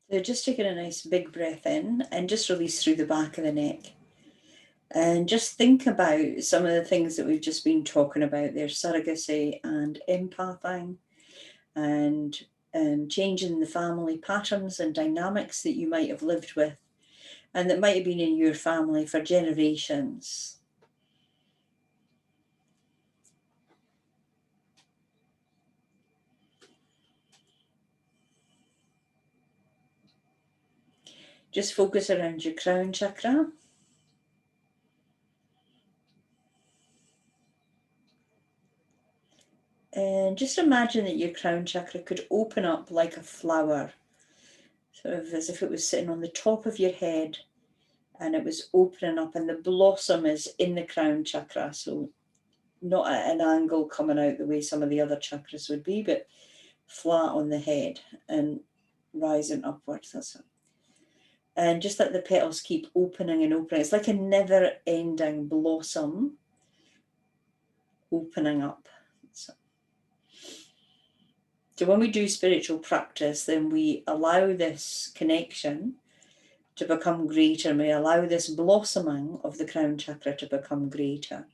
So just taking a nice big breath in and just release through the back of the neck. And just think about some of the things that we've just been talking about there, surrogacy and empathing and changing the family patterns and dynamics that you might have lived with and that might have been in your family for generations. Just focus around your crown chakra. And just imagine that your crown chakra could open up like a flower, sort of as if it was sitting on the top of your head and it was opening up, and the blossom is in the crown chakra. So not at an angle coming out the way some of the other chakras would be, but flat on the head and rising upwards. That's it. And just let the petals keep opening and opening. It's like a never-ending blossom opening up. So when we do spiritual practice, then we allow this connection to become greater, and we allow this blossoming of the crown chakra to become greater.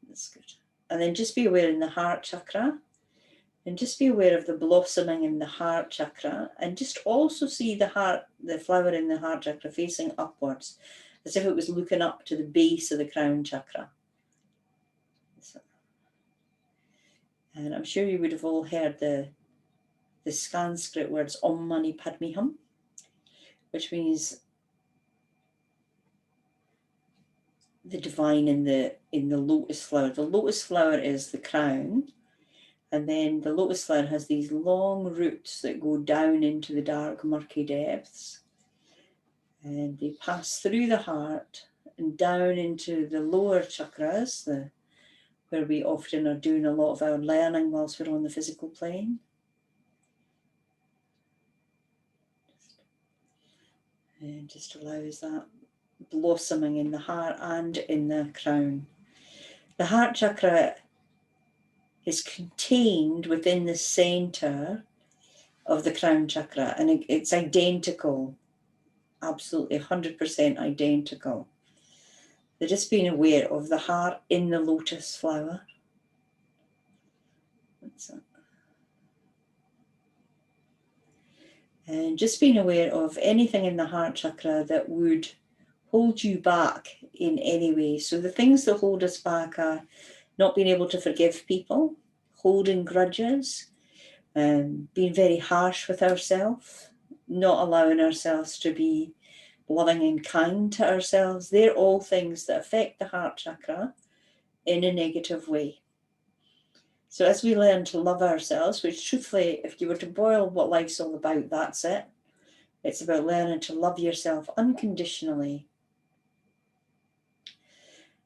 That's good. And then just be aware in the heart chakra, and just be aware of the blossoming in the heart chakra, and just also see the heart, the flower in the heart chakra facing upwards, as if it was looking up to the base of the crown chakra. And I'm sure you would have all heard the Sanskrit words Om Mani Padme Hum, which means the divine in the lotus flower. The lotus flower is the crown, and then the lotus flower has these long roots that go down into the dark, murky depths, and they pass through the heart and down into the lower chakras, where we often are doing a lot of our learning whilst we're on the physical plane. And just allows that blossoming in the heart and in the crown. The heart chakra is contained within the center of the crown chakra, and it's identical, absolutely 100% identical. They're just being aware of the heart in the lotus flower. That's it. And just being aware of anything in the heart chakra that would hold you back in any way. So the things that hold us back are not being able to forgive people, holding grudges, being very harsh with ourselves, not allowing ourselves to be loving and kind to ourselves. They're all things that affect the heart chakra in a negative way. So as we learn to love ourselves, which truthfully, if you were to boil what life's all about, that's it. It's about learning to love yourself unconditionally,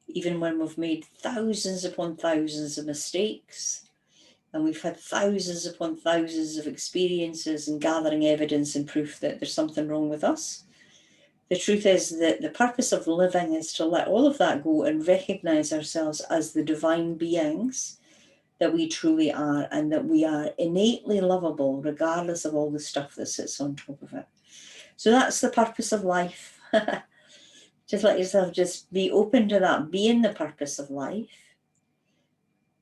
even when we've made thousands upon thousands of mistakes, and we've had thousands upon thousands of experiences and gathering evidence and proof that there's something wrong with us. The truth is that the purpose of living is to let all of that go and recognize ourselves as the divine beings that we truly are, and that we are innately lovable regardless of all the stuff that sits on top of it. So that's the purpose of life. Just let yourself just be open to that being the purpose of life.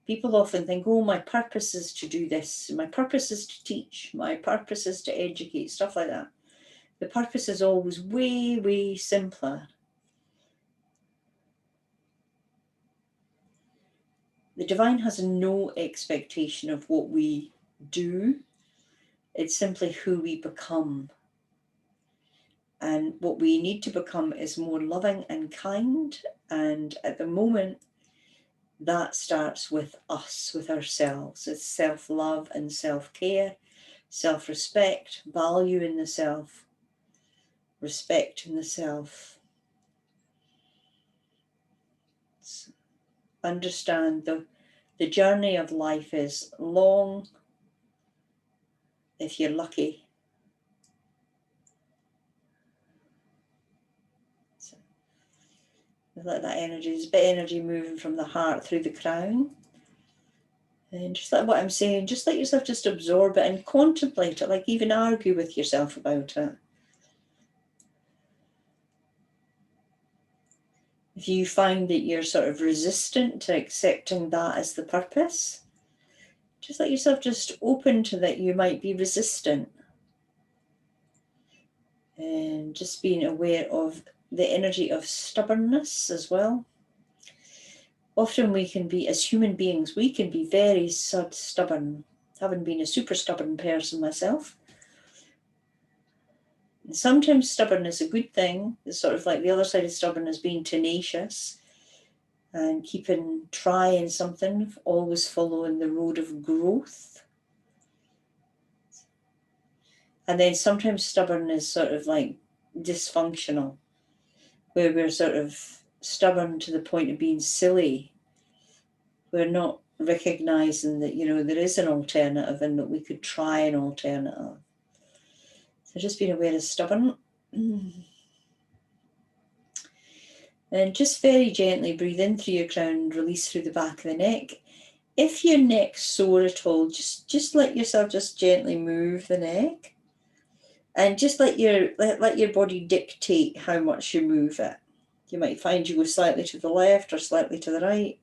People often think, oh, my purpose is to do this, my purpose is to teach, my purpose is to educate, stuff like that. The purpose is always way, way simpler. The divine has no expectation of what we do. It's simply who we become. And what we need to become is more loving and kind. And at the moment, that starts with us, with ourselves. It's self-love and self-care, self-respect, value in the self, respect in the self. Understand the journey of life is long if you're lucky. So let that energy, there's a bit of energy moving from the heart through the crown. And just like what I'm saying, just let yourself just absorb it and contemplate it, like even argue with yourself about it. If you find that you're sort of resistant to accepting that as the purpose, just let yourself just open to that you might be resistant. And just being aware of the energy of stubbornness as well. Often we can be, as human beings, we can be very stubborn. Having been a super stubborn person myself. And sometimes stubbornness is a good thing. It's sort of like the other side of stubbornness being tenacious and trying something, always following the road of growth. And then sometimes stubbornness is sort of like dysfunctional, where we're sort of stubborn to the point of being silly. We're not recognizing that, there is an alternative and that we could try an alternative. So just being aware of stubborn. And just very gently breathe in through your crown, release through the back of the neck. If your neck's sore at all, just let yourself just gently move the neck. And just let your body dictate how much you move it. You might find you go slightly to the left or slightly to the right.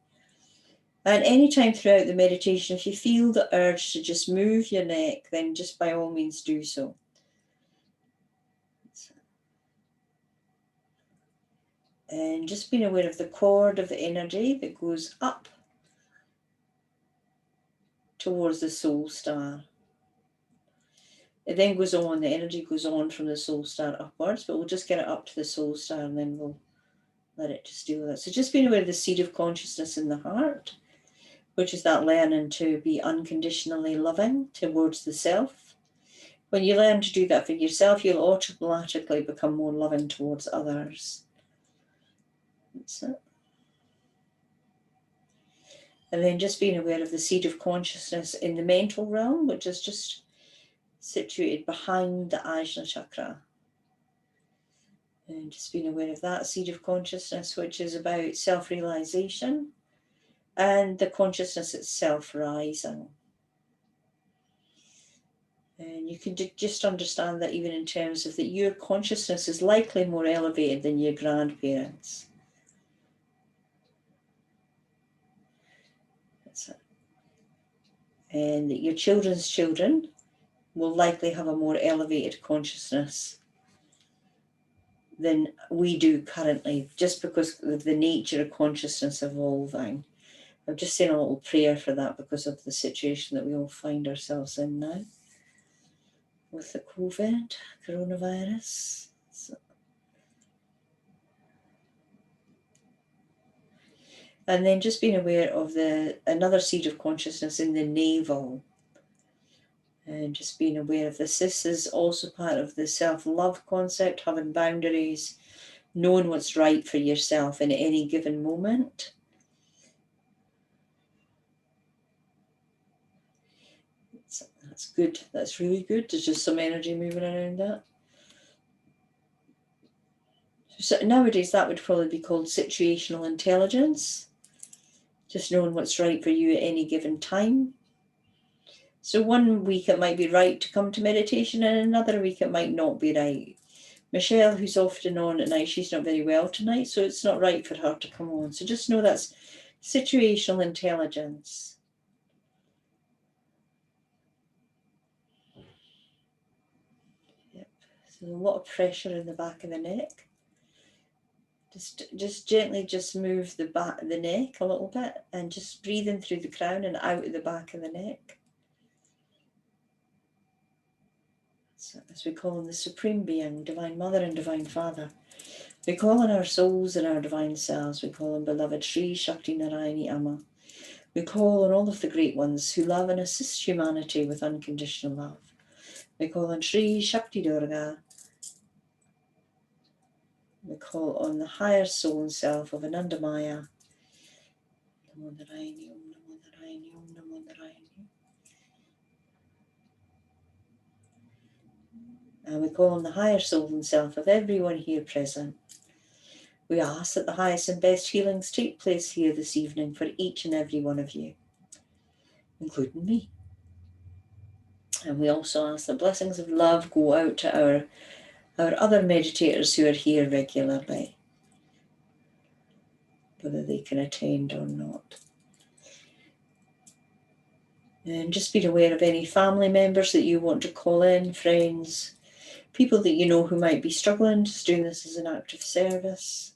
And anytime throughout the meditation, if you feel the urge to just move your neck, then just by all means do so. And just being aware of the cord of the energy that goes up towards the soul star. It then goes on, the energy goes on from the soul star upwards, but we'll just get it up to the soul star and then we'll let it just deal with it. So just being aware of the seed of consciousness in the heart, which is that learning to be unconditionally loving towards the self. When you learn to do that for yourself, you'll automatically become more loving towards others. That's it. And then just being aware of the seed of consciousness in the mental realm, which is just situated behind the Ajna chakra. And just being aware of that seed of consciousness, which is about self-realization and the consciousness itself rising. And you can just understand that even in terms of that your consciousness is likely more elevated than your grandparents. That's it. And that your children's children will likely have a more elevated consciousness than we do currently, just because of the nature of consciousness evolving. I'm just saying a little prayer for that because of the situation that we all find ourselves in now with the coronavirus. And then just being aware of another seed of consciousness in the navel. And just being aware of this. This is also part of the self-love concept, having boundaries, knowing what's right for yourself in any given moment. That's good. That's really good. There's just some energy moving around that. So nowadays, that would probably be called situational intelligence. Just knowing what's right for you at any given time. So one week it might be right to come to meditation, and another week it might not be right. Michelle, who's often on at night, she's not very well tonight, so it's not right for her to come on. So just know that's situational intelligence. Yep. So a lot of pressure in the back of the neck. Just gently just move the neck a little bit and just breathe in through the crown and out of the back of the neck. So as we call on the Supreme Being, Divine Mother and Divine Father, we call on our souls and our divine selves. We call on beloved Sri Shakti Narayani Amma. We call on all of the great ones who love and assist humanity with unconditional love. We call on Sri Shakti Durga. We call on the higher soul and self of Anandamaya. Namo Narayani Om, Namo Narayani Om, Namo Narayani. And we call on the higher soul and self of everyone here present. We ask that the highest and best healings take place here this evening for each and every one of you. including me. And we also ask that blessings of love go out to our other meditators who are here regularly, whether they can attend or not. And just be aware of any family members that you want to call in, friends, people that you know who might be struggling, just doing this as an act of service.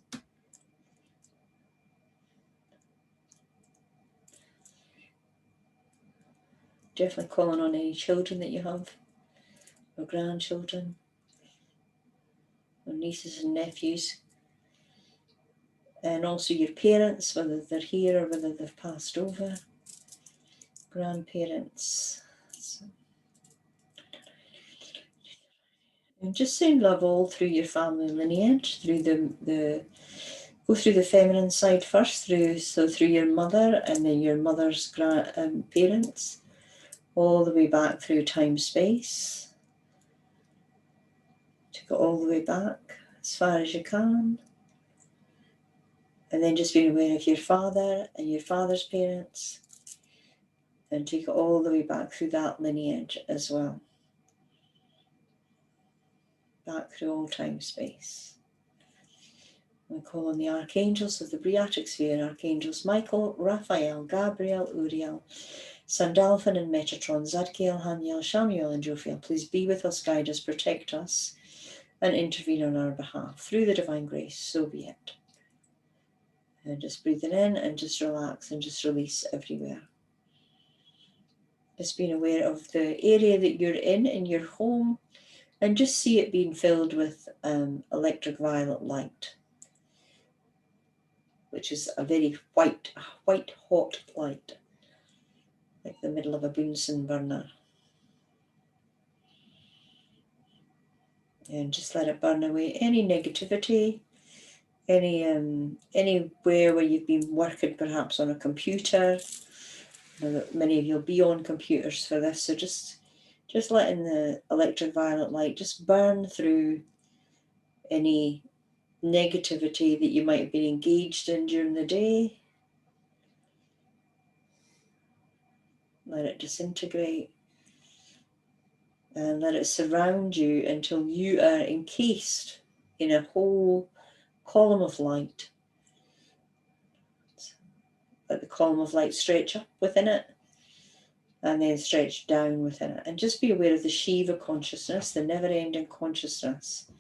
Definitely calling on any children that you have, or grandchildren, or nieces and nephews. And also your parents, whether they're here or whether they've passed over. Grandparents. And just send love all through your family lineage, through go through the feminine side first, through your mother and then your mother's parents, all the way back through time space. To go all the way back as far as you can. And then just being aware of your father and your father's parents, and take it all the way back through that lineage as well. Back through all time space. We call on the archangels of the Briatic sphere, Archangels Michael, Raphael, Gabriel, Uriel, Sandalphon and Metatron, Zadkiel, Haniel, Shamiel and Jophiel. Please be with us, guide us, protect us, and intervene on our behalf. Through the divine grace, so be it. And just breathing in and just relax and just release everywhere. Just being aware of the area that you're in your home, and just see it being filled with electric violet light, which is a very white hot light, like the middle of a Bunsen burner. And just let it burn away any negativity, anywhere where you've been working perhaps on a computer. Many of you will be on computers for this, so just letting the electric violet light just burn through any negativity that you might have been engaged in during the day. Let it disintegrate and let it surround you until you are encased in a whole column of light. Let the column of light stretch up within it and then stretch down within it. And just be aware of the Shiva consciousness, the never-ending consciousness.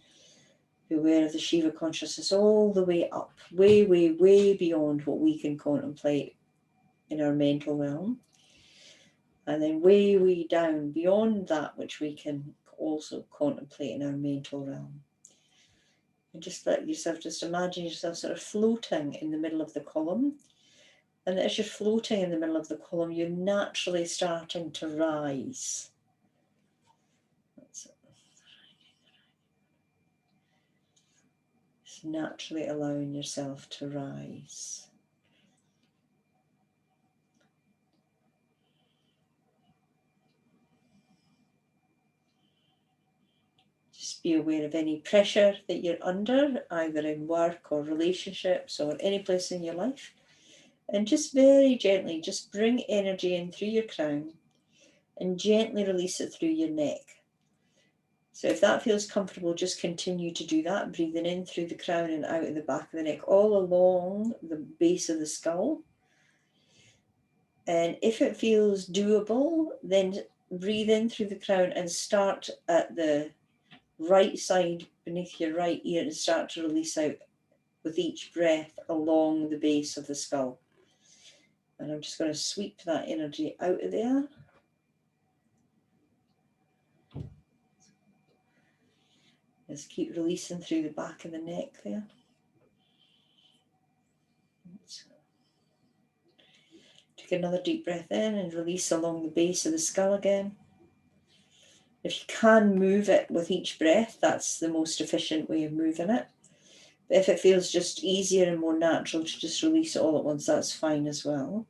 Be aware of the Shiva consciousness all the way up, way, way, way beyond what we can contemplate in our mental realm. And then way, way down beyond that which we can also contemplate in our mental realm. And just let yourself, just imagine yourself sort of floating in the middle of the column. And as you're floating in the middle of the column, you're naturally starting to rise. That's it. Just naturally allowing yourself to rise. Just be aware of any pressure that you're under, either in work or relationships or any place in your life. And just very gently, just bring energy in through your crown and gently release it through your neck. So if that feels comfortable, just continue to do that, breathing in through the crown and out of the back of the neck, all along the base of the skull. And if it feels doable, then breathe in through the crown and start at the right side beneath your right ear and start to release out with each breath along the base of the skull. And I'm just going to sweep that energy out of there. Just keep releasing through the back of the neck there. Take another deep breath in and release along the base of the skull again. If you can move it with each breath, that's the most efficient way of moving it. But if it feels just easier and more natural to just release it all at once, that's fine as well.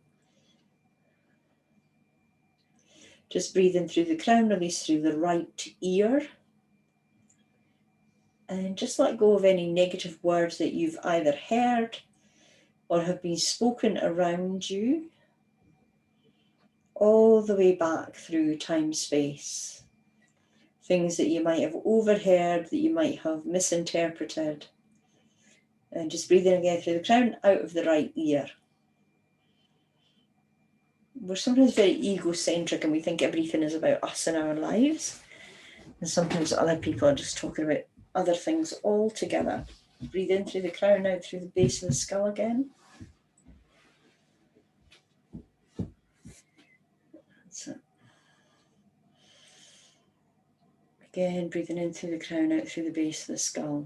Just breathe in through the crown, release through the right ear. And just let go of any negative words that you've either heard or have been spoken around you, all the way back through time-space. Things that you might have overheard, that you might have misinterpreted. And just breathing again through the crown, out of the right ear. We're sometimes very egocentric and we think everything is about us and our lives. And sometimes other people are just talking about other things altogether. Breathe in through the crown, out through the base of the skull again. That's it. Again, breathing in through the crown, out through the base of the skull.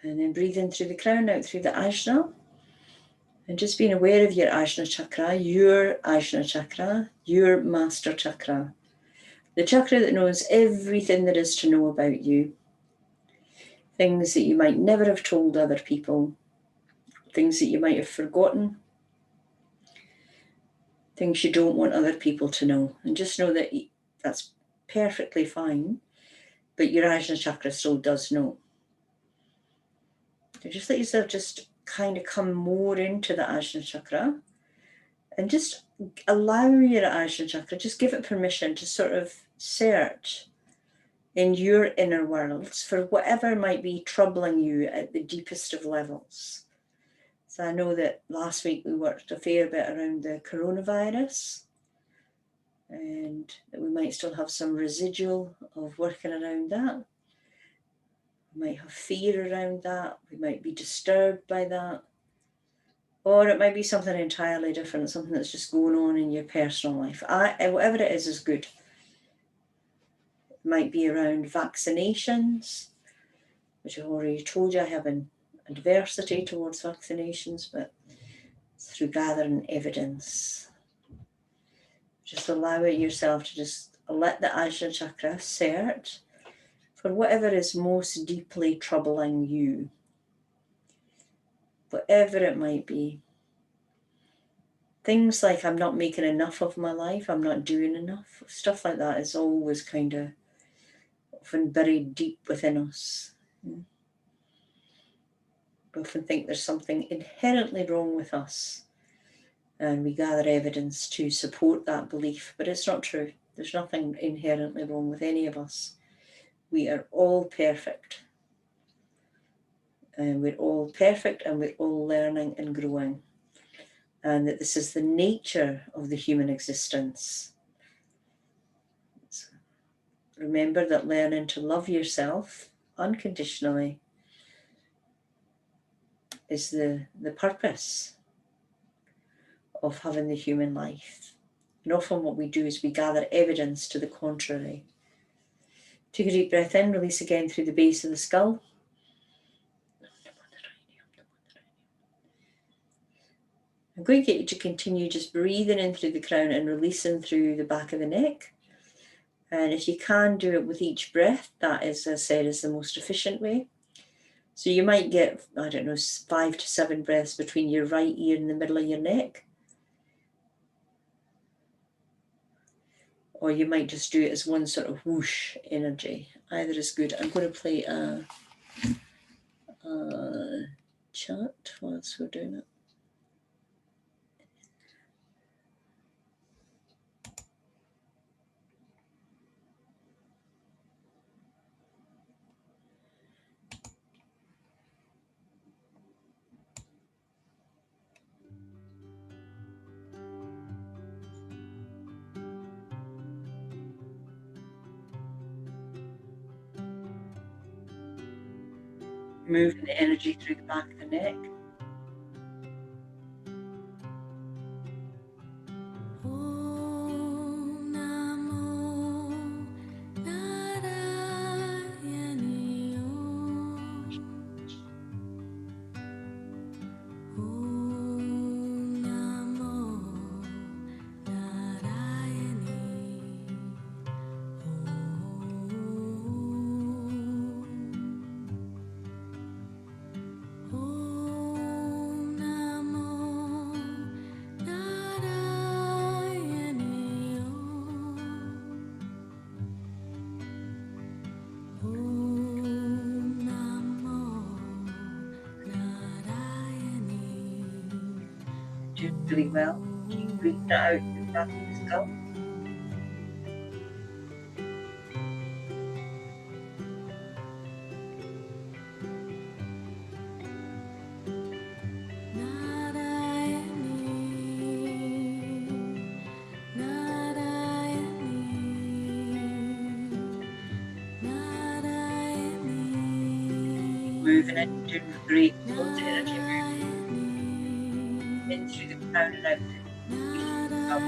And then breathe in through the crown, out through the ajna. And just being aware of your ajna chakra, your master chakra. The chakra that knows everything there is to know about you. Things that you might never have told other people. Things that you might have forgotten. Things you don't want other people to know. And just know that that's perfectly fine, but your ajna chakra still does know. So just let yourself just kind of come more into the ajna chakra and just allow your ajna chakra, just give it permission to sort of search in your inner worlds for whatever might be troubling you at the deepest of levels. So I know that last week we worked a fair bit around the coronavirus, and that we might still have some residual of working around that. We might have fear around that. We might be disturbed by that. Or it might be something entirely different, something that's just going on in your personal life. Whatever it is good. It might be around vaccinations, which I've already told you I have an adversity towards vaccinations, but it's through gathering evidence. Just allow it yourself to just let the ajna chakra search for whatever is most deeply troubling you. Whatever it might be. Things like I'm not making enough of my life, I'm not doing enough. Stuff like that is always kind of often buried deep within us. We often think there's something inherently wrong with us, and we gather evidence to support that belief, but it's not true. There's nothing inherently wrong with any of us. We are all perfect. And we're all perfect, and we're all learning and growing. And that this is the nature of the human existence. So remember that learning to love yourself unconditionally is the purpose of having the human life. And often what we do is we gather evidence to the contrary. Take a deep breath in, release again through the base of the skull. I'm going to get you to continue just breathing in through the crown and releasing through the back of the neck. And if you can do it with each breath, that is, as I said, is the most efficient way. So you might get, 5 to 7 breaths between your right ear and the middle of your neck. Or you might just do it as one sort of whoosh energy. Either is good. I'm going to play a chant whilst we're doing it. Moving the energy through the back of the neck. Doing really well. Keep breathing out through back of the skull. Moving in, doing a great golden energy movement in through the crown and out through the base of the skull.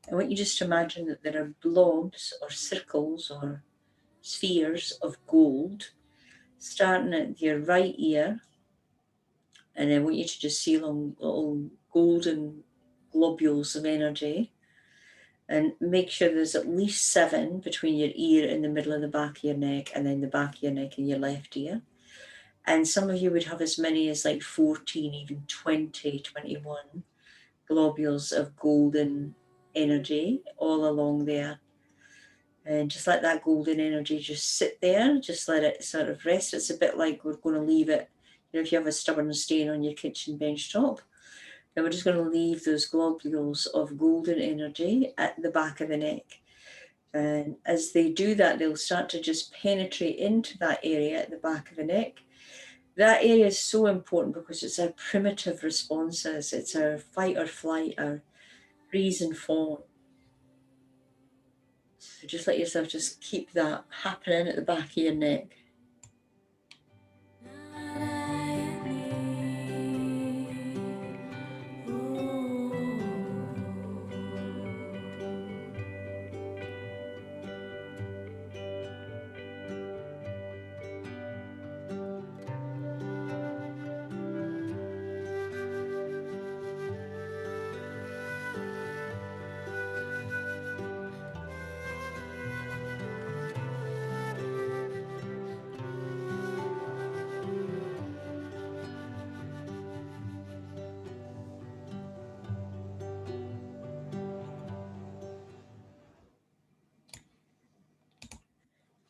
I want you just to imagine that there are blobs or circles or spheres of gold starting at your right ear, and I want you to just see little golden globules of energy, and make sure there's at least 7 between your ear and the middle of the back of your neck, and then the back of your neck and your left ear. And some of you would have as many as like 14, even 20, 21 globules of golden energy all along there. And just let that golden energy just sit there, just let it sort of rest. It's a bit like we're going to leave it, if you have a stubborn stain on your kitchen bench top, then we're just going to leave those globules of golden energy at the back of the neck. And as they do that, they'll start to just penetrate into that area at the back of the neck. That area is so important because it's our primitive responses. It's our fight or flight, our freeze and fawn. So just let yourself just keep that happening at the back of your neck.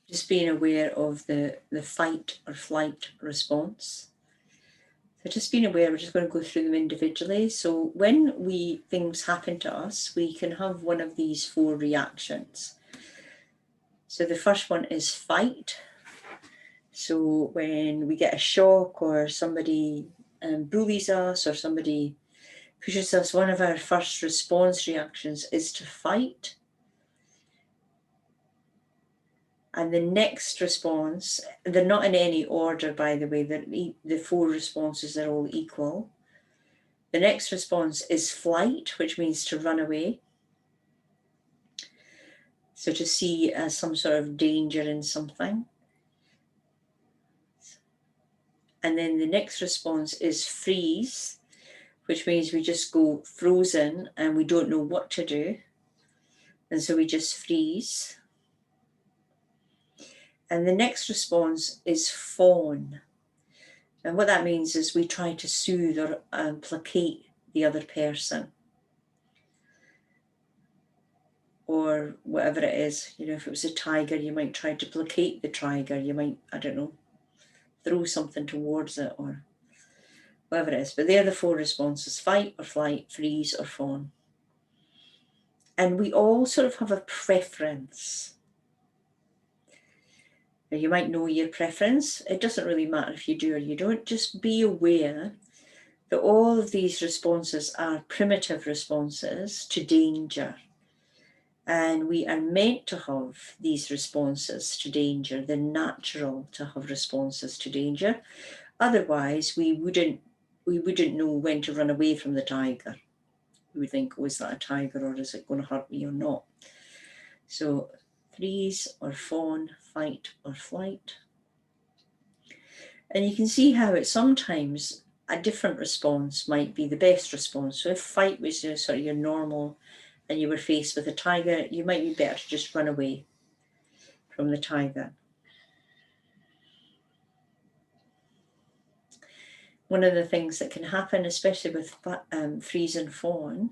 Just being aware of the fight or flight response. So just being aware, we're just going to go through them individually. So when things happen to us, we can have one of these 4 reactions. So the first one is fight. So when we get a shock or somebody bullies us or somebody pushes us, one of our first response reactions is to fight. And the next response, they're not in any order, by the way, the 4 responses are all equal. The next response is flight, which means to run away. So to see some sort of danger in something. And then the next response is freeze, which means we just go frozen and we don't know what to do. And so we just freeze. And the next response is fawn. And what that means is we try to soothe or placate the other person. Or whatever it is. If it was a tiger, you might try to placate the tiger. You might, I don't know, throw something towards it or whatever it is. But they're the 4 responses: fight or flight, freeze or fawn. And we all sort of have a preference. Now, you might know your preference. It doesn't really matter if you do or you don't. Just be aware that all of these responses are primitive responses to danger. And we are meant to have these responses to danger. They're natural to have responses to danger. Otherwise, we wouldn't know when to run away from the tiger. We would think, oh, is that a tiger or is it going to hurt me or not? So freeze or fawn, fight or flight. And you can see how it sometimes a different response might be the best response. So if fight was sort of your normal and you were faced with a tiger, you might be better to just run away from the tiger. one of the things that can happen, especially with freeze and fawn,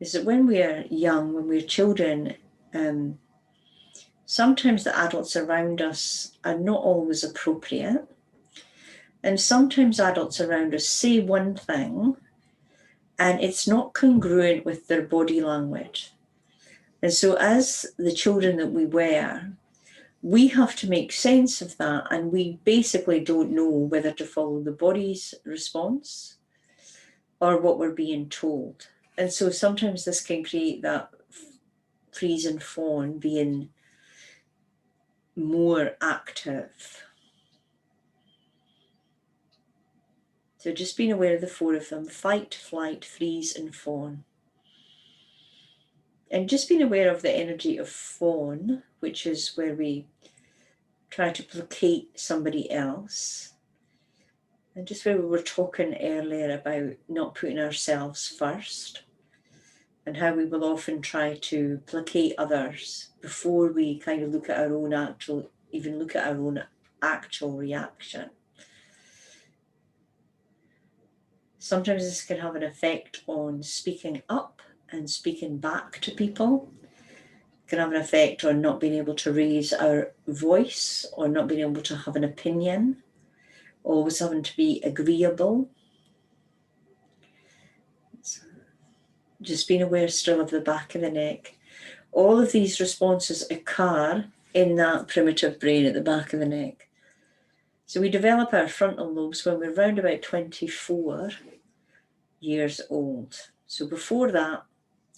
is that when we are young, when we're children, sometimes the adults around us are not always appropriate. And sometimes adults around us say one thing and it's not congruent with their body language. And so as the children that we were, we have to make sense of that, and we basically don't know whether to follow the body's response or what we're being told. And so sometimes this can create that freeze and fawn being more active. So just being aware of the four of them: fight, flight, freeze, and fawn. And just being aware of the energy of fawn, which is where we try to placate somebody else. And just where we were talking earlier about not putting ourselves first, and how we will often try to placate others before we kind of look at our own actual reaction. Sometimes this can have an effect on speaking up and speaking back to people. It can have an effect on not being able to raise our voice or not being able to have an opinion, always having to be agreeable. Just being aware still of the back of the neck. All of these responses occur in that primitive brain at the back of the neck. So we develop our frontal lobes when we're around about 24 years old. So before that,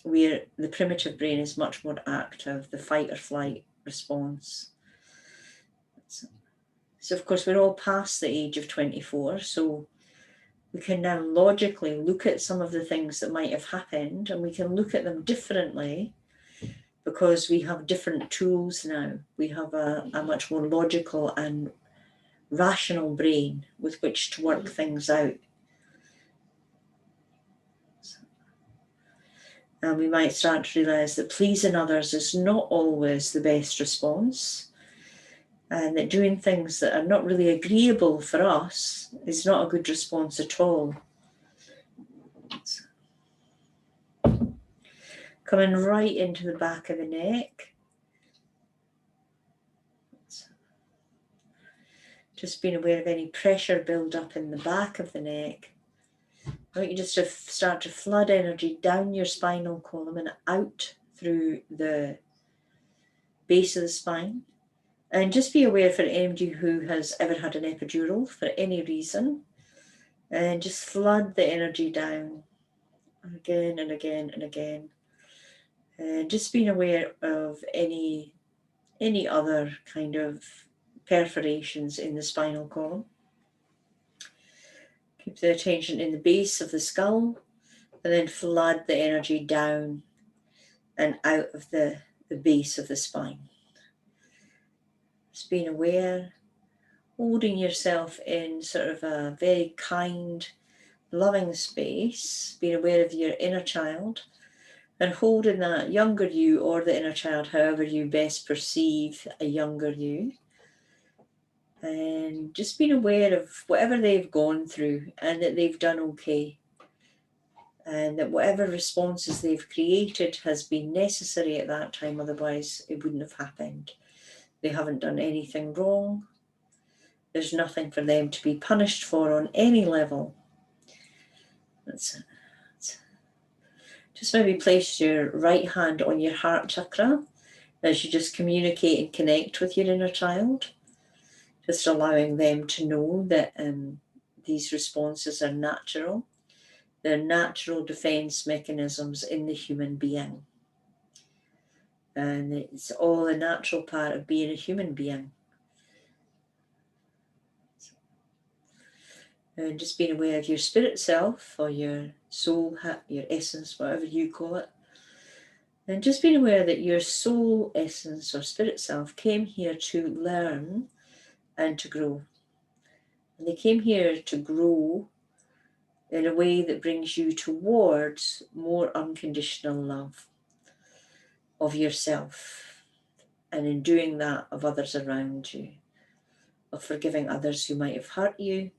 the primitive brain is much more active, the fight or flight response. So of course, we're all past the age of 24, so we can now logically look at some of the things that might have happened, and we can look at them differently because we have different tools now. We have a much more logical and rational brain with which to work things out. And we might start to realise that pleasing others is not always the best response, and that doing things that are not really agreeable for us is not a good response at all. Coming right into the back of the neck. Just being aware of any pressure build up in the back of the neck. I want you just to start to flood energy down your spinal column and out through the base of the spine. And just be aware for anybody who has ever had an epidural for any reason. And just flood the energy down again and again and again. And just being aware of any other kind of perforations in the spinal column. Keep the attention in the base of the skull, and then flood the energy down and out of the base of the spine. Just being aware, holding yourself in sort of a very kind, loving space, being aware of your inner child, and holding that younger you or the inner child, however you best perceive a younger you. And just being aware of whatever they've gone through and that they've done okay. And that whatever responses they've created has been necessary at that time, otherwise it wouldn't have happened. They haven't done anything wrong. There's nothing for them to be punished for on any level. That's it. Just maybe place your right hand on your heart chakra as you just communicate and connect with your inner child. Just allowing them to know that these responses are natural. They're natural defense mechanisms in the human being. And it's all a natural part of being a human being. And just being aware of your spirit self or your soul, your essence, whatever you call it. And just being aware that your soul essence or spirit self came here to learn and to grow. And they came here to grow in a way that brings you towards more unconditional love of yourself, and in doing that, of others around you, of forgiving others who might have hurt you,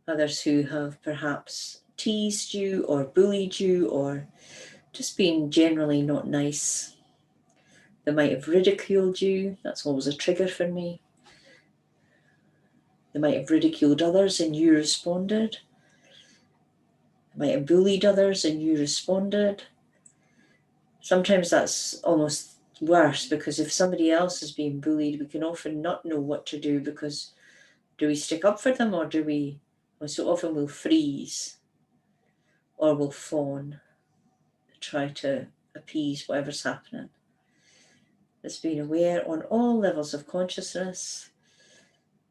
others who have perhaps teased you or bullied you or just been generally not nice. They might have ridiculed you. That's always a trigger for me. They might have ridiculed others and you responded. They might have bullied others and you responded. Sometimes that's almost worse, because if somebody else is being bullied, we can often not know what to do, because do we stick up for them, or do we, well, so often we'll freeze or we'll fawn, try to appease whatever's happening. It's being aware on all levels of consciousness,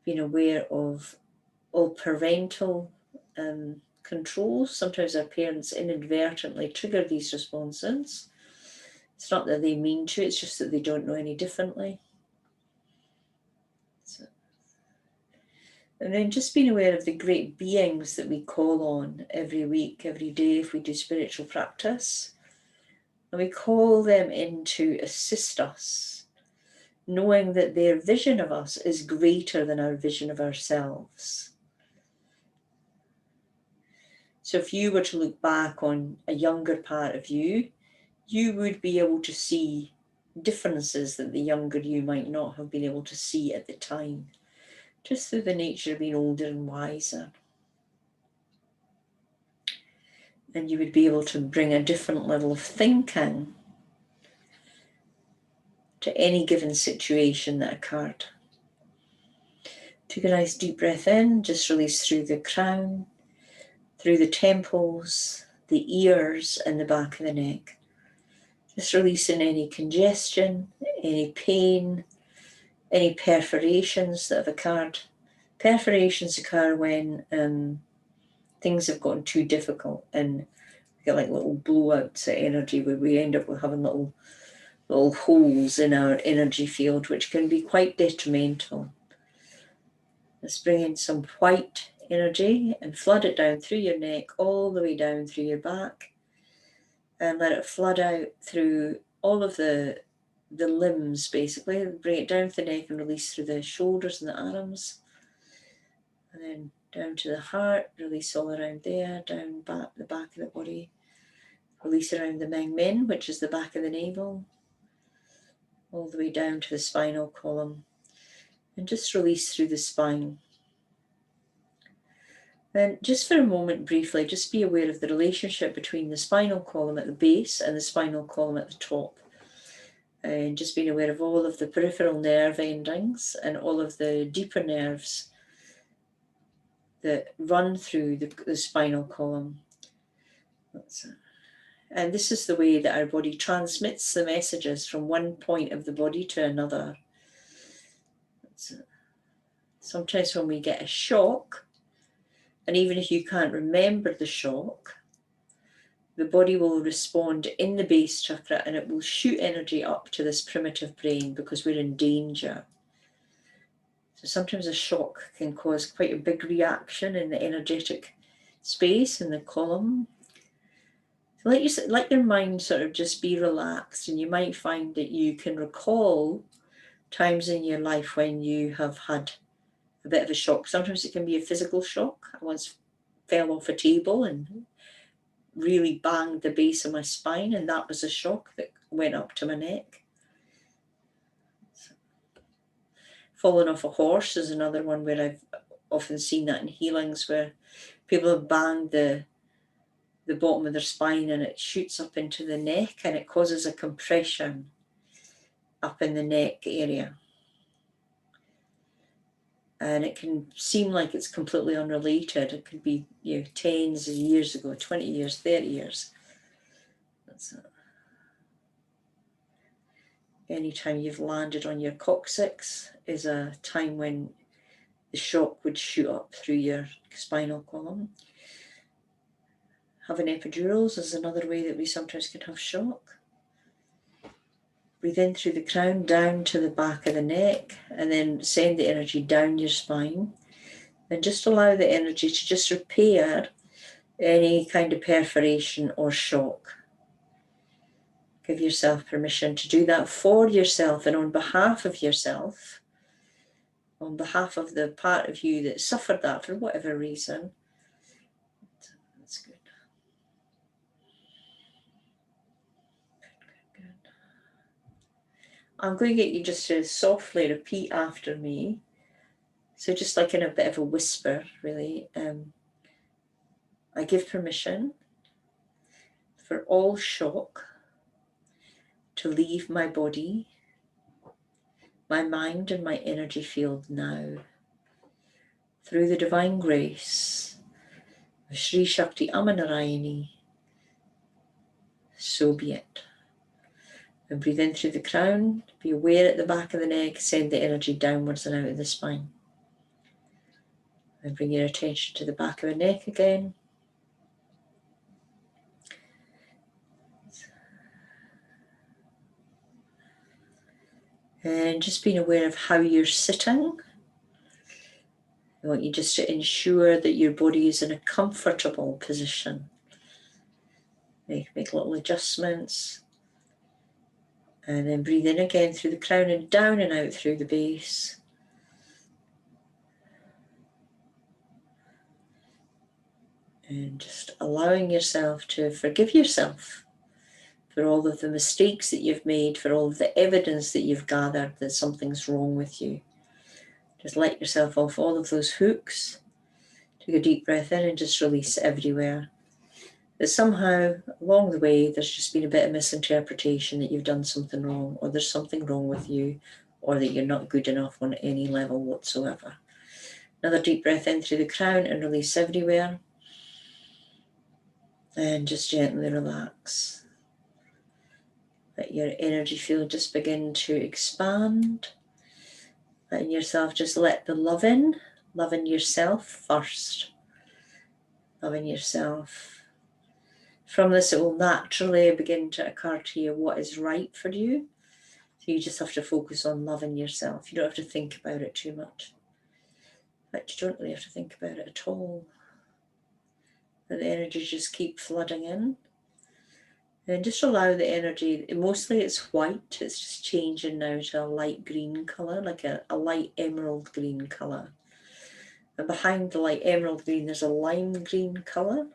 being aware of all parental controls. Sometimes our parents inadvertently trigger these responses. It's not that they mean to, it's just that they don't know any differently. So, and then just being aware of the great beings that we call on every week, every day, if we do spiritual practice. And we call them in to assist us, knowing that their vision of us is greater than our vision of ourselves. So if you were to look back on a younger part of you, you would be able to see differences that the younger you might not have been able to see at the time, just through the nature of being older and wiser. And you would be able to bring a different level of thinking to any given situation that occurred. Take a nice deep breath in, just release through the crown, through the temples, the ears, and the back of the neck. Just releasing any congestion, any pain, any perforations that have occurred. Perforations occur when things have gotten too difficult, and we get like little blowouts of energy where we end up with having little holes in our energy field, which can be quite detrimental. Let's bring in some white energy and flood it down through your neck, all the way down through your back, and let it flood out through all of the limbs, basically. Bring it down to the neck and release through the shoulders and the arms, and then down to the heart, release all around there, down back, the back of the body, release around the Meng Men, which is the back of the navel, all the way down to the spinal column, and just release through the spine. Then just for a moment, briefly, just be aware of the relationship between the spinal column at the base and the spinal column at the top. And just being aware of all of the peripheral nerve endings and all of the deeper nerves that run through the spinal column. And this is the way that our body transmits the messages from one point of the body to another. Sometimes when we get a shock, and even if you can't remember the shock, the body will respond in the base chakra and it will shoot energy up to this primitive brain because we're in danger. So sometimes a shock can cause quite a big reaction in the energetic space in the column. So let your mind sort of just be relaxed, and you might find that you can recall times in your life when you have had a bit of a shock. Sometimes it can be a physical shock. I once fell off a table and really banged the base of my spine, and that was a shock that went up to my neck. Falling off a horse is another one where I've often seen that in healings, where people have banged the bottom of their spine and it shoots up into the neck and it causes a compression up in the neck area. And it can seem like it's completely unrelated. It could be, tens of years ago, 20 years, 30 years. Anytime you've landed on your coccyx is a time when the shock would shoot up through your spinal column. Having epidurals is another way that we sometimes can have shock. Breathe in through the crown, down to the back of the neck, and then send the energy down your spine. And just allow the energy to just repair any kind of perforation or shock. Give yourself permission to do that for yourself and on behalf of yourself, on behalf of the part of you that suffered that for whatever reason. I'm going to get you just to softly repeat after me. So just like in a bit of a whisper, really. I give permission for all shock to leave my body, my mind and my energy field now. Through the divine grace of Sri Shakti Amanarayani, so be it. And breathe in through the crown, be aware at the back of the neck, send the energy downwards and out of the spine. And bring your attention to the back of the neck again. And just being aware of how you're sitting. I want you just to ensure that your body is in a comfortable position. Make little adjustments. And then breathe in again through the crown and down and out through the base. And just allowing yourself to forgive yourself for all of the mistakes that you've made, for all of the evidence that you've gathered that something's wrong with you. Just let yourself off all of those hooks. Take a deep breath in and just release everywhere. That somehow along the way there's just been a bit of misinterpretation that you've done something wrong, or there's something wrong with you, or that you're not good enough on any level whatsoever. Another deep breath in through the crown and release everywhere. And just gently relax. Let your energy field just begin to expand. Letting yourself just let the love in, loving yourself first. Loving yourself. From this, it will naturally begin to occur to you what is right for you. So you just have to focus on loving yourself. You don't have to think about it too much. In fact, you don't really have to think about it at all. And the energy just keep flooding in. And just allow the energy, mostly it's white, it's just changing now to a light green colour, like a light emerald green colour. And behind the light emerald green, there's a lime green colour.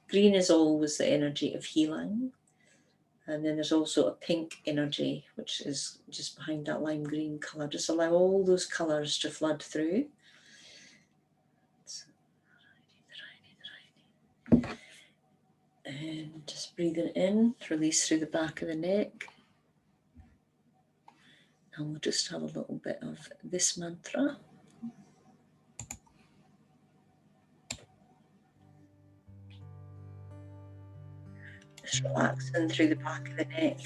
Green is always the energy of healing. And then there's also a pink energy, which is just behind that lime green colour. Just allow all those colours to flood through. And just breathing in, release through the back of the neck. And we'll just have a little bit of this mantra. Just relaxing through the back of the neck.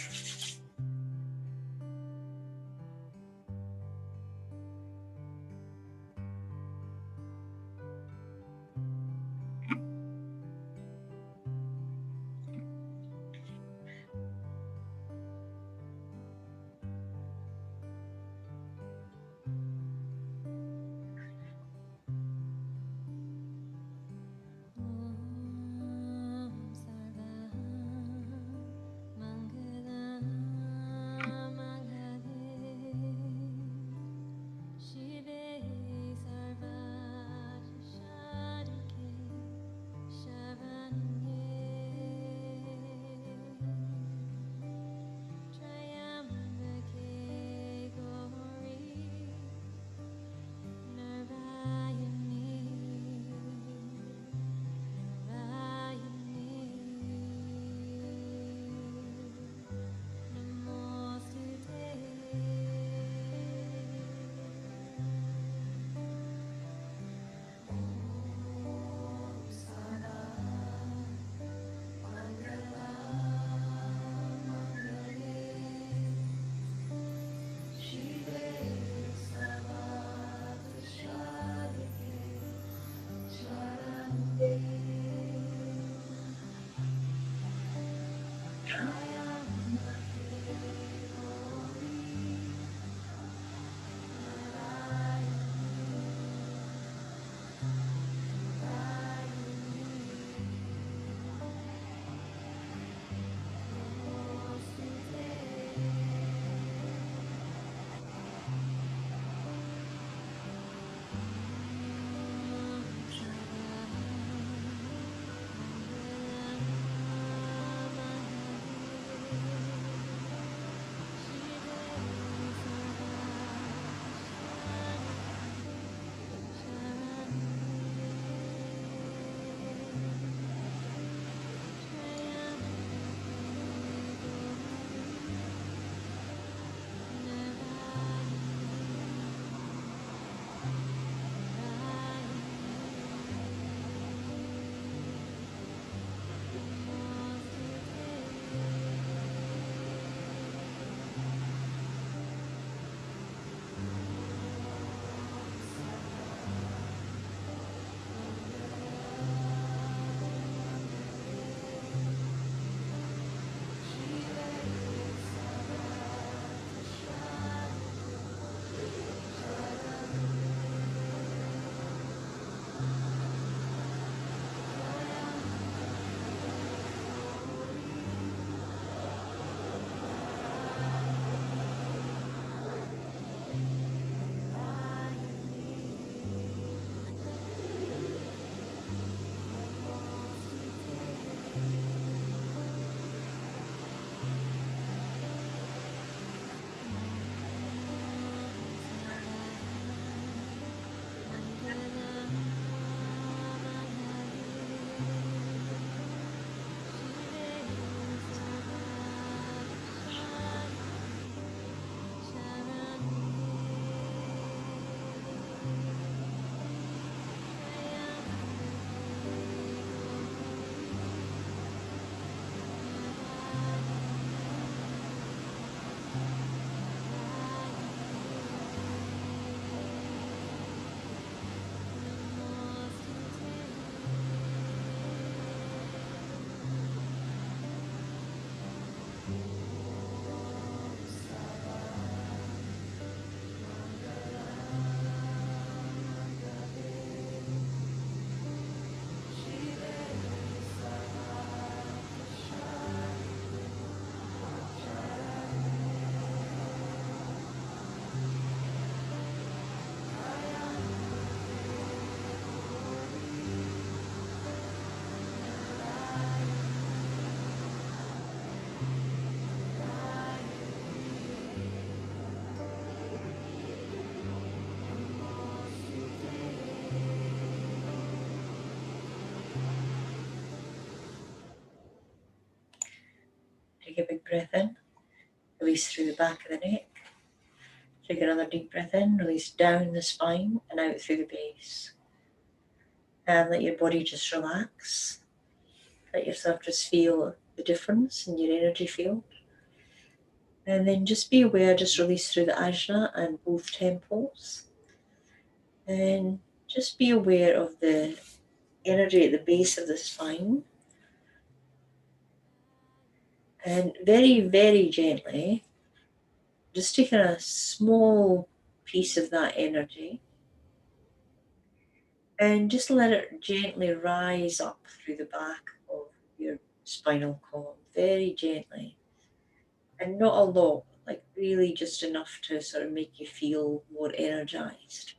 breath in, release through the back of the neck. Take another deep breath in, release down the spine and out through the base. And let your body just relax. Let yourself just feel the difference in your energy field. And then just be aware, just release through the ajna and both temples. And just be aware of the energy at the base of the spine. And very, very gently, just taking a small piece of that energy and just let it gently rise up through the back of your spinal column, very gently. And not a lot, like really just enough to sort of make you feel more energized.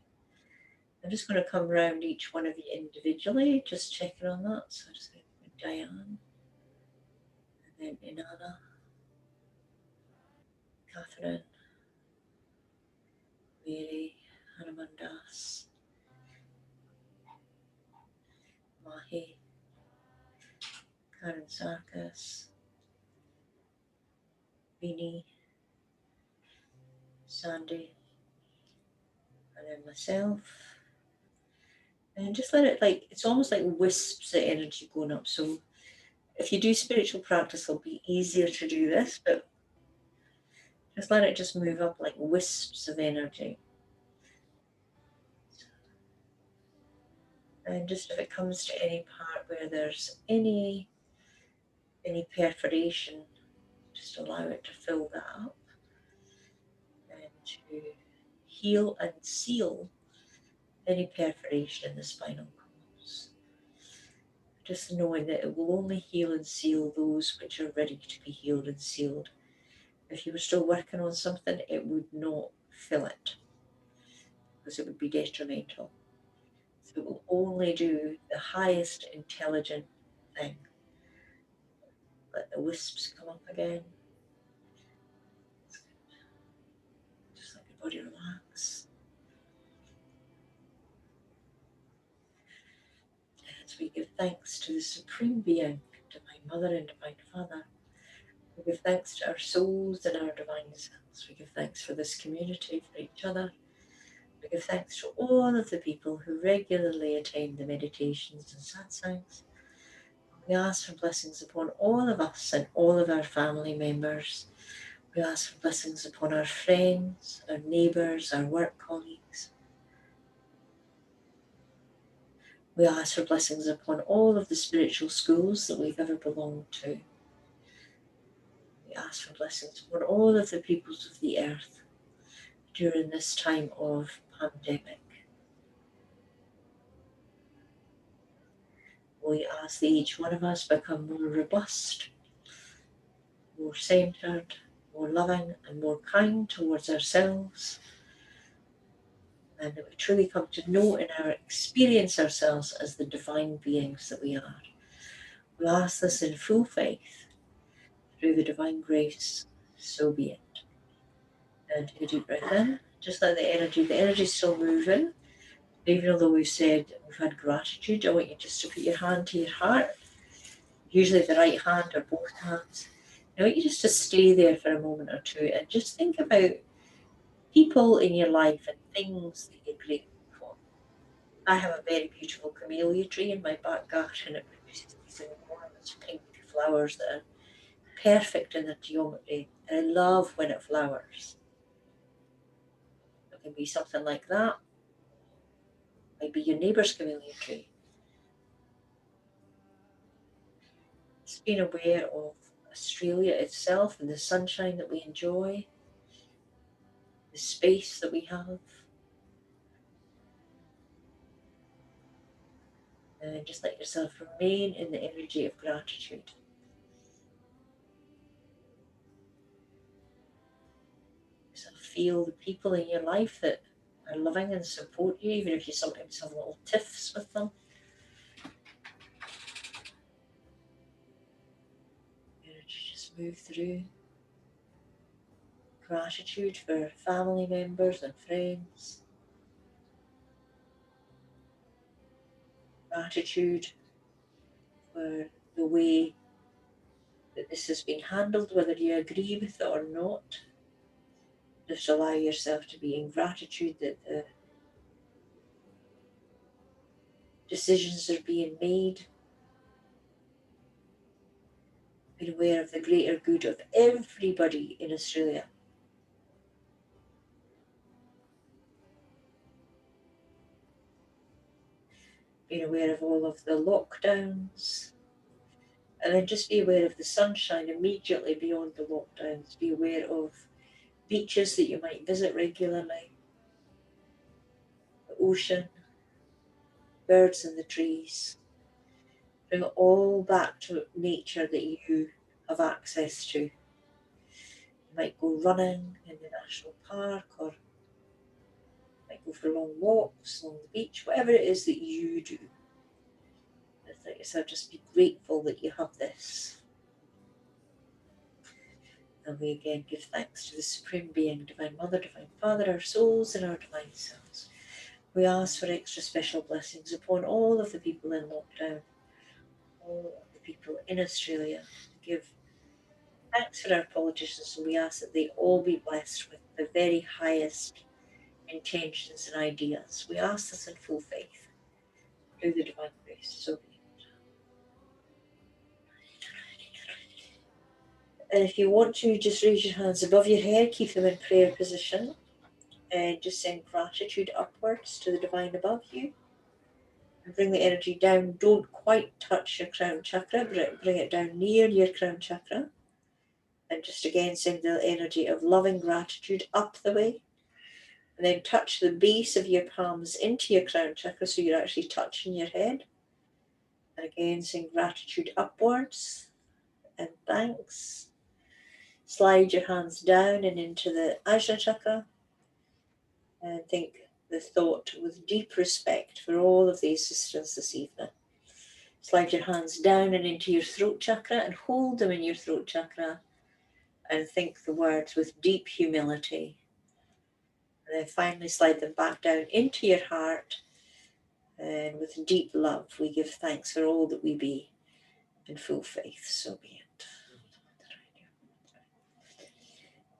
I'm just going to come around each one of you individually, just checking on that. So just like Diane, and then Inanna, Catherine, Mary, Hanumandas, Mahi, Karen Sarkis, Vinny, Sandy, and then myself. And just let it, like, it's almost like wisps of energy going up. So if you do spiritual practice, it'll be easier to do this, but just let it just move up like wisps of energy. And just if it comes to any part where there's any perforation, just allow it to fill that up and to heal and seal any perforation in the spinal columns. Just knowing that it will only heal and seal those which are ready to be healed and sealed. If you were still working on something, it would not fill it because it would be detrimental. So it will only do the highest intelligent thing. Let the wisps come up again. Just let your body relax. As we give thanks to the Supreme Being, Divine Mother and Divine Father, we give thanks to our souls and our divine selves. We give thanks for this community, for each other. We give thanks to all of the people who regularly attend the meditations and satsangs. We ask for blessings upon all of us and all of our family members. We ask for blessings upon our friends, our neighbours, our work colleagues. We ask for blessings upon all of the spiritual schools that we've ever belonged to. We ask for blessings upon all of the peoples of the earth during this time of pandemic. We ask that each one of us become more robust, more centred, more loving and more kind towards ourselves, and that we truly come to know and experience ourselves as the divine beings that we are. We ask this in full faith, through the divine grace, so be it. And take a deep breath in, just let the energy's still moving. Even although we've said we've had gratitude, I want you just to put your hand to your heart, usually the right hand or both hands. I want you just to stay there for a moment or two and just think about people in your life and things that you're grateful for. I have a very beautiful camellia tree in my back garden. It produces these enormous pink flowers that are perfect in their geometry. And I love when it flowers. It can be something like that. It might be your neighbour's camellia tree. Just being aware of Australia itself and the sunshine that we enjoy, the space that we have. And just let yourself remain in the energy of gratitude. So feel the people in your life that are loving and support you, even if you sometimes have little tiffs with them. Energy just move through. Gratitude for family members and friends. Gratitude for the way that this has been handled, whether you agree with it or not. Just allow yourself to be in gratitude that the decisions are being made. Be aware of the greater good of everybody in Australia. Being aware of all of the lockdowns. And then just be aware of the sunshine immediately beyond the lockdowns. Be aware of beaches that you might visit regularly, the ocean, birds in the trees. Bring it all back to nature that you have access to. You might go running in the national park, or you might go for long walks along the beach, whatever it is that you do. Let yourself just be grateful that you have this. And we again give thanks to the Supreme Being, Divine Mother, Divine Father, our souls and our divine selves. We ask for extra special blessings upon all of the people in lockdown, all of the people in Australia. Give thanks for our politicians, and we ask that they all be blessed with the very highest intentions and ideas. We ask this in full faith, through the divine grace. So be it. And if you want to, just raise your hands above your head, keep them in prayer position, and just send gratitude upwards to the divine above you. And bring the energy down. Don't quite touch your crown chakra, but bring it down near your crown chakra. And just again send the energy of loving gratitude up the way. And then touch the base of your palms into your crown chakra, so you're actually touching your head. And again, send gratitude upwards and thanks. Slide your hands down and into the Ajna chakra. And think the thought with deep respect for all of the assistants this evening. Slide your hands down and into your throat chakra and hold them in your throat chakra. And think the words with deep humility. And then finally slide them back down into your heart. And with deep love, we give thanks for all that we be, in full faith. So be it.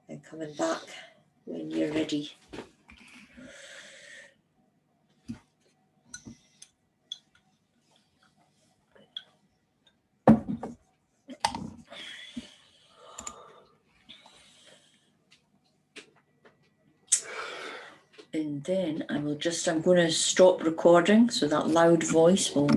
And coming back when you're ready. And then I'm going to stop recording, so that loud voice will